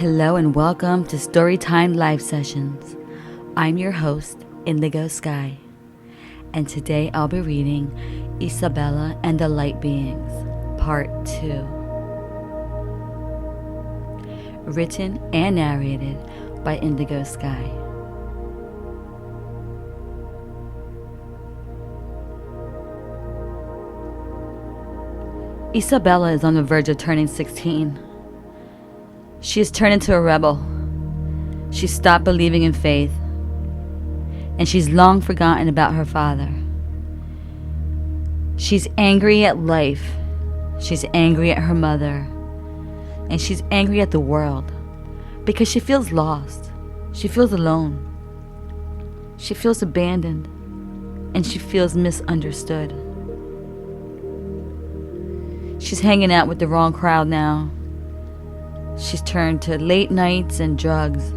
Hello and welcome to Storytime Live Sessions. I'm your host, Indigo Sky, and today I'll be reading Isabella and the Light Beings, Part 2. Written and narrated by Indigo Sky. Isabella is on the verge of turning 16. She has turned into a rebel. She's stopped believing in faith, and she's long forgotten about her father. She's angry at life. She's angry at her mother, and she's angry at the world because she feels lost. She feels alone. She feels abandoned, and she feels misunderstood. She's hanging out with the wrong crowd now. She's turned to late nights and drugs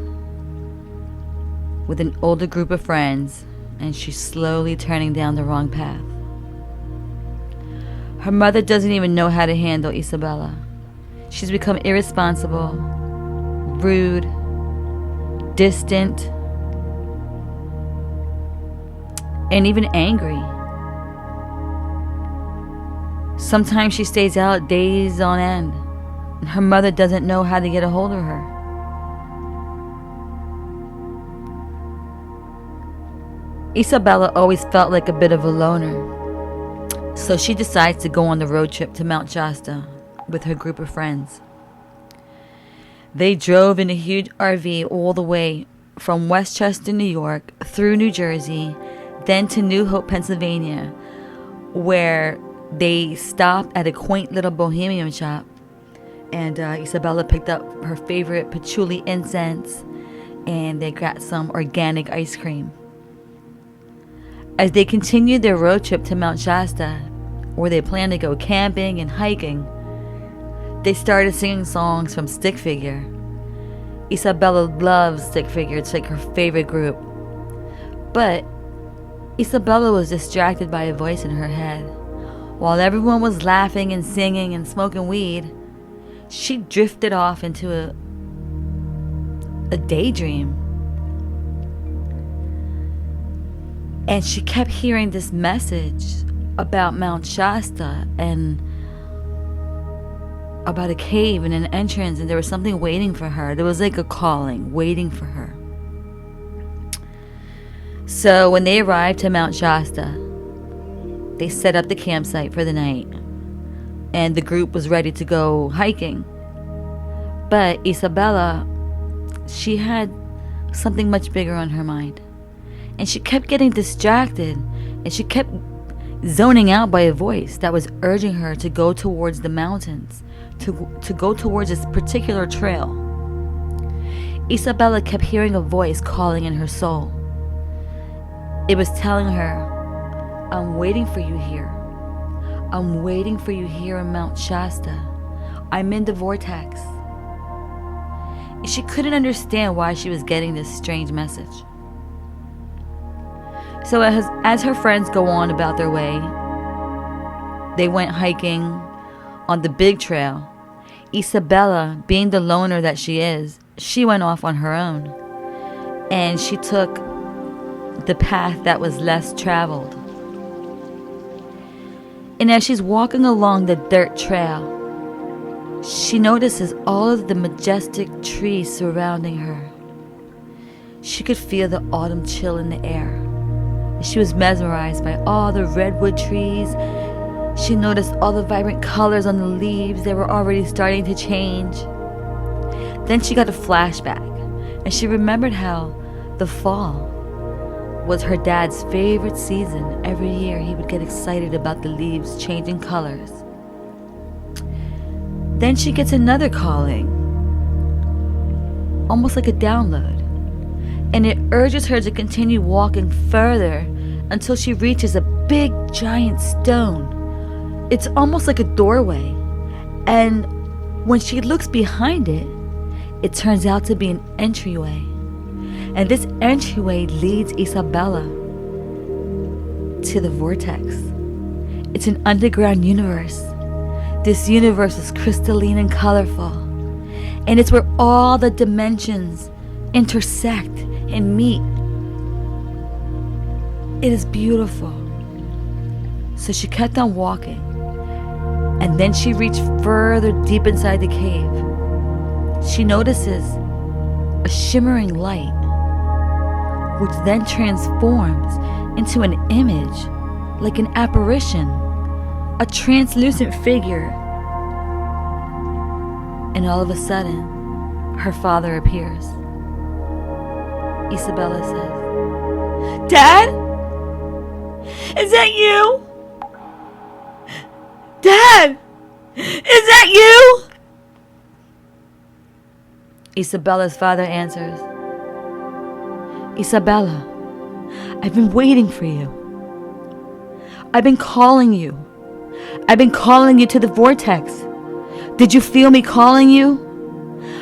with an older group of friends, and she's slowly turning down the wrong path. Her mother doesn't even know how to handle Isabella. She's become irresponsible, rude, distant, and even angry. Sometimes she stays out days on end. Her mother doesn't know how to get a hold of her. Isabella always felt like a bit of a loner, so she decides to go on the road trip to Mount Shasta with her group of friends. They drove in a huge RV all the way from Westchester, New York, through New Jersey, then to New Hope, Pennsylvania, where they stopped at a quaint little bohemian shop. And Isabella picked up her favorite patchouli incense, and they got some organic ice cream. As they continued their road trip to Mount Shasta, where they planned to go camping and hiking, they started singing songs from Stick Figure. Isabella loves Stick Figure. It's like her favorite group. But Isabella was distracted by a voice in her head. While everyone was laughing and singing and smoking weed, she drifted off into a daydream. And she kept hearing this message about Mount Shasta and about a cave and an entrance, and there was something waiting for her. There was like a calling waiting for her. So when they arrived to Mount Shasta, they set up the campsite for the night, and the group was ready to go hiking. But Isabella, she had something much bigger on her mind. And she kept getting distracted, and she kept zoning out by a voice that was urging her to go towards the mountains, to go towards this particular trail. Isabella kept hearing a voice calling in her soul. It was telling her, "I'm waiting for you here. I'm waiting for you here in Mount Shasta. I'm in the vortex." She couldn't understand why she was getting this strange message. So as her friends go on about their way, they went hiking on the big trail. Isabella, being the loner that she is, she went off on her own. And she took the path that was less traveled. And as she's walking along the dirt trail, she notices all of the majestic trees surrounding her. She could feel the autumn chill in the air. She was mesmerized by all the redwood trees. She noticed all the vibrant colors on the leaves that were already starting to change. Then she got a flashback, and she remembered how the fall was her dad's favorite season. Every year he would get excited about the leaves changing colors. Then she gets another calling, almost like a download, and it urges her to continue walking further until she reaches a big giant stone. It's almost like a doorway, and when she looks behind it, it turns out to be an entryway. And this entryway leads Isabella to the vortex. It's an underground universe. This universe is crystalline and colorful, And it's where all the dimensions intersect and meet. It is beautiful. So she kept on walking, and then she reached further deep inside the cave. She notices a shimmering light, which then transforms into an image, like an apparition, a translucent figure. And all of a sudden, her father appears. Isabella says, "Dad? Is that you? Dad! Is that you?" Isabella's father answers, "Isabella, I've been waiting for you. I've been calling you. I've been calling you to the vortex. Did you feel me calling you?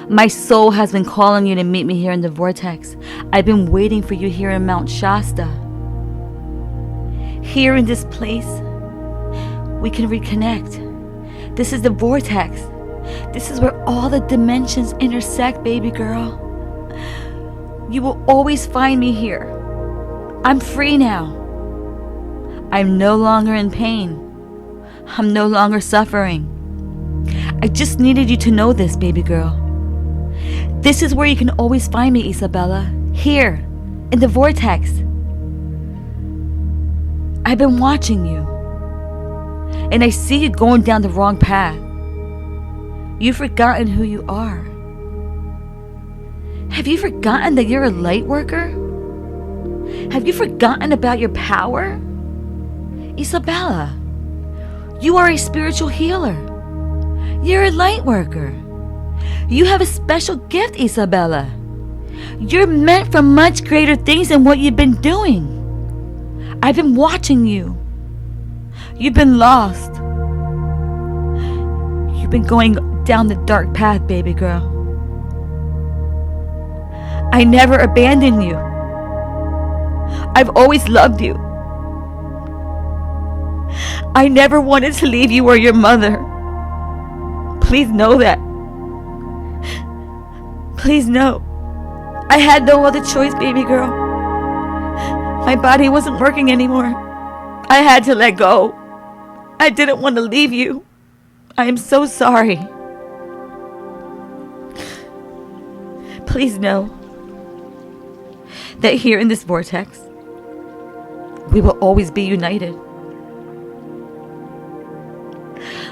My soul has been calling you to meet me here in the vortex. I've been waiting for you here in Mount Shasta. Here in this place, we can reconnect. This is the vortex. This is where all the dimensions intersect, baby girl. You will always find me here. I'm free now. I'm no longer in pain. I'm no longer suffering. I just needed you to know this, baby girl. This is where you can always find me, Isabella. Here, in the vortex. I've been watching you, and I see you going down the wrong path. You've forgotten who you are. Have you forgotten that you're a light worker? Have you forgotten about your power? Isabella, you are a spiritual healer. You're a light worker. You have a special gift, Isabella. You're meant for much greater things than what you've been doing. I've been watching you. You've been lost. You've been going down the dark path, baby girl. I never abandoned you. I've always loved you. I never wanted to leave you or your mother. Please know that. Please know. I had no other choice, baby girl. My body wasn't working anymore. I had to let go. I didn't want to leave you. I am so sorry. Please know that here in this vortex, we will always be united.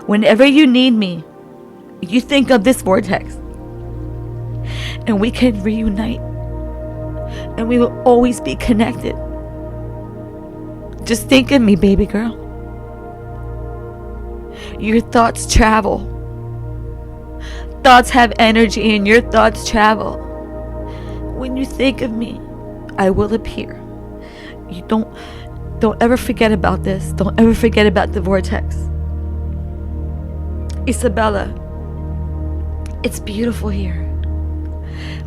Whenever you need me, you think of this vortex, and we can reunite, and we will always be connected. Just think of me, baby girl. Your thoughts travel. Thoughts have energy, and your thoughts travel. When you think of me, I will appear. You don't ever forget about this. Don't ever forget about the vortex. Isabella, it's beautiful here.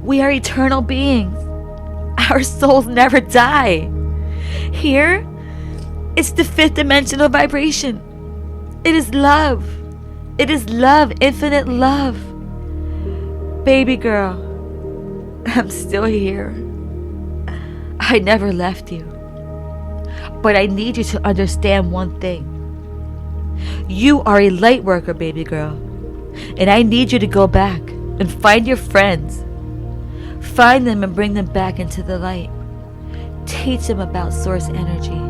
We are eternal beings. Our souls never die. Here, it's the fifth dimensional vibration. It is love. It is love, infinite love. Baby girl, I'm still here. I never left you. But I need you to understand one thing. You are a light worker, baby girl. And I need you to go back and find your friends. Find them and bring them back into the light. Teach them about source energy.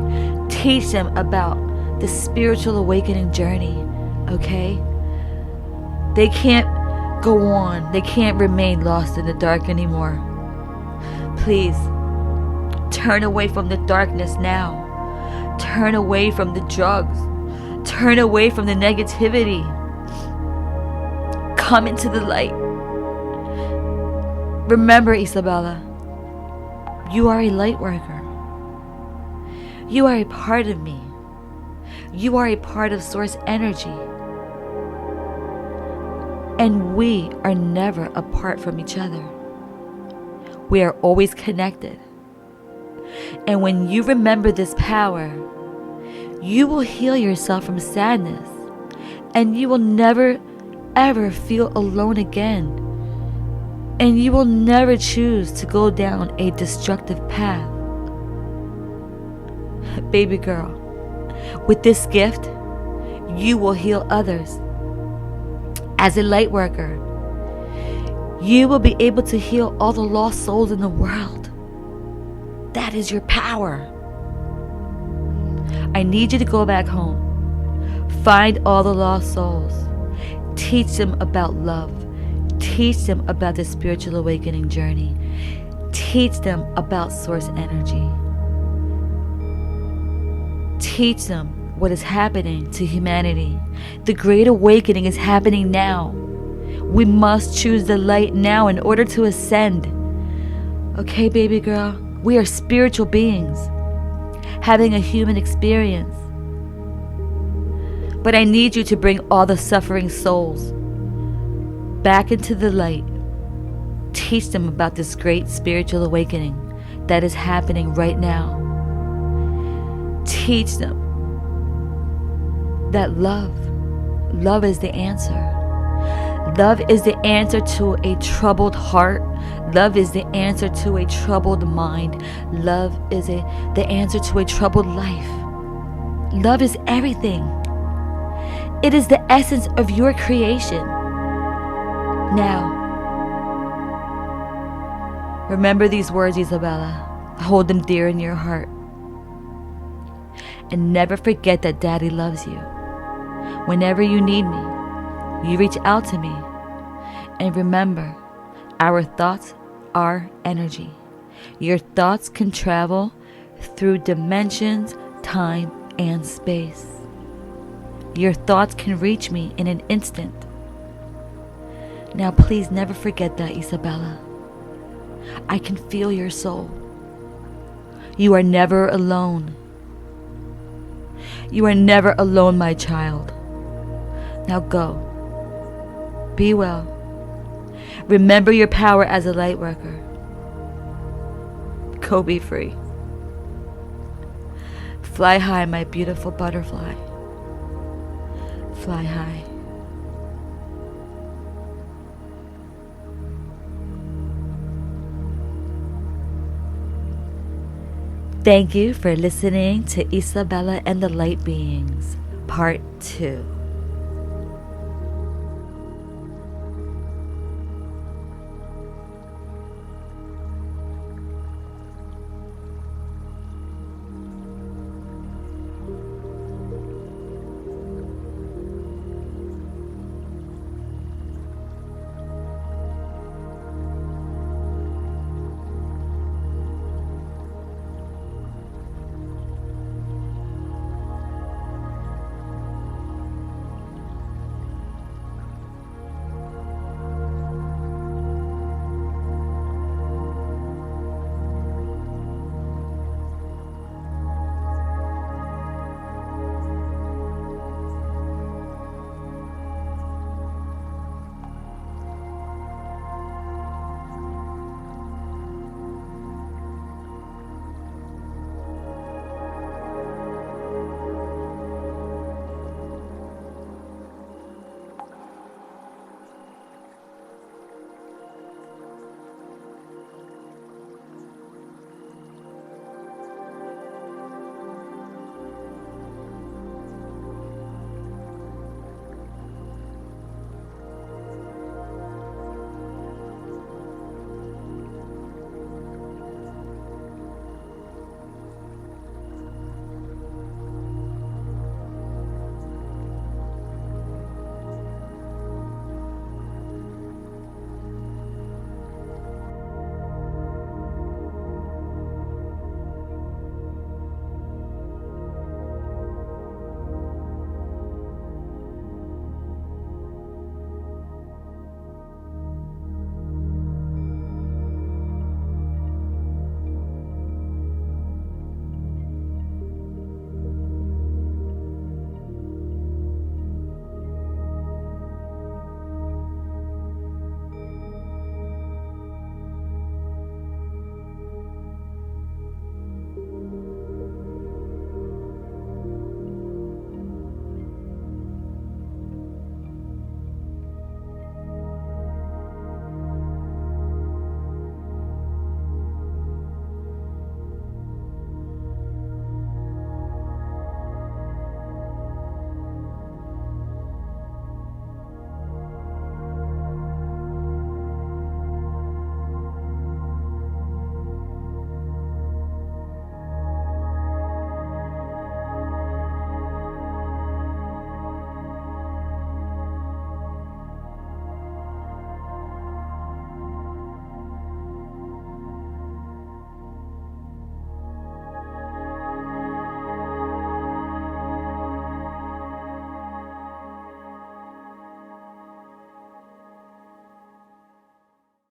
Teach them about the spiritual awakening journey, okay? They can't go on. They can't remain lost in the dark anymore. Please, turn away from the darkness now. Turn away from the drugs. Turn away from the negativity. Come into the light. Remember, Isabella, you are a light worker. You are a part of me. You are a part of source energy. And we are never apart from each other. We are always connected. And when you remember this power, you will heal yourself from sadness. And you will never, ever feel alone again. And you will never choose to go down a destructive path. Baby girl, with this gift, you will heal others. As a light worker, you will be able to heal all the lost souls in the world. That is your power. I need you to go back home. Find all the lost souls. Teach them about love. Teach them about the spiritual awakening journey. Teach them about source energy. Teach them what is happening to humanity. The great awakening is happening now. We must choose the light now in order to ascend. Okay, baby girl, we are spiritual beings having a human experience. But I need you to bring all the suffering souls back into the light. Teach them about this great spiritual awakening that is happening right now. Teach them that love is the answer. Love is the answer to a troubled heart. Love is the answer to a troubled mind. Love is the answer to a troubled life. Love is everything. It is the essence of your creation. Now, remember these words, Isabella. Hold them dear in your heart. And never forget that Daddy loves you. Whenever you need me, you reach out to me. And remember, our thoughts are energy. Your thoughts can travel through dimensions, time, and space. Your thoughts can reach me in an instant. Now please never forget that, Isabella. I can feel your soul. You are never alone. You are never alone, my child. Now go. Be well. Remember your power as a light worker. Go be free. Fly high, my beautiful butterfly. Fly high. Thank you for listening to Isabella and the Light Beings, Part 2.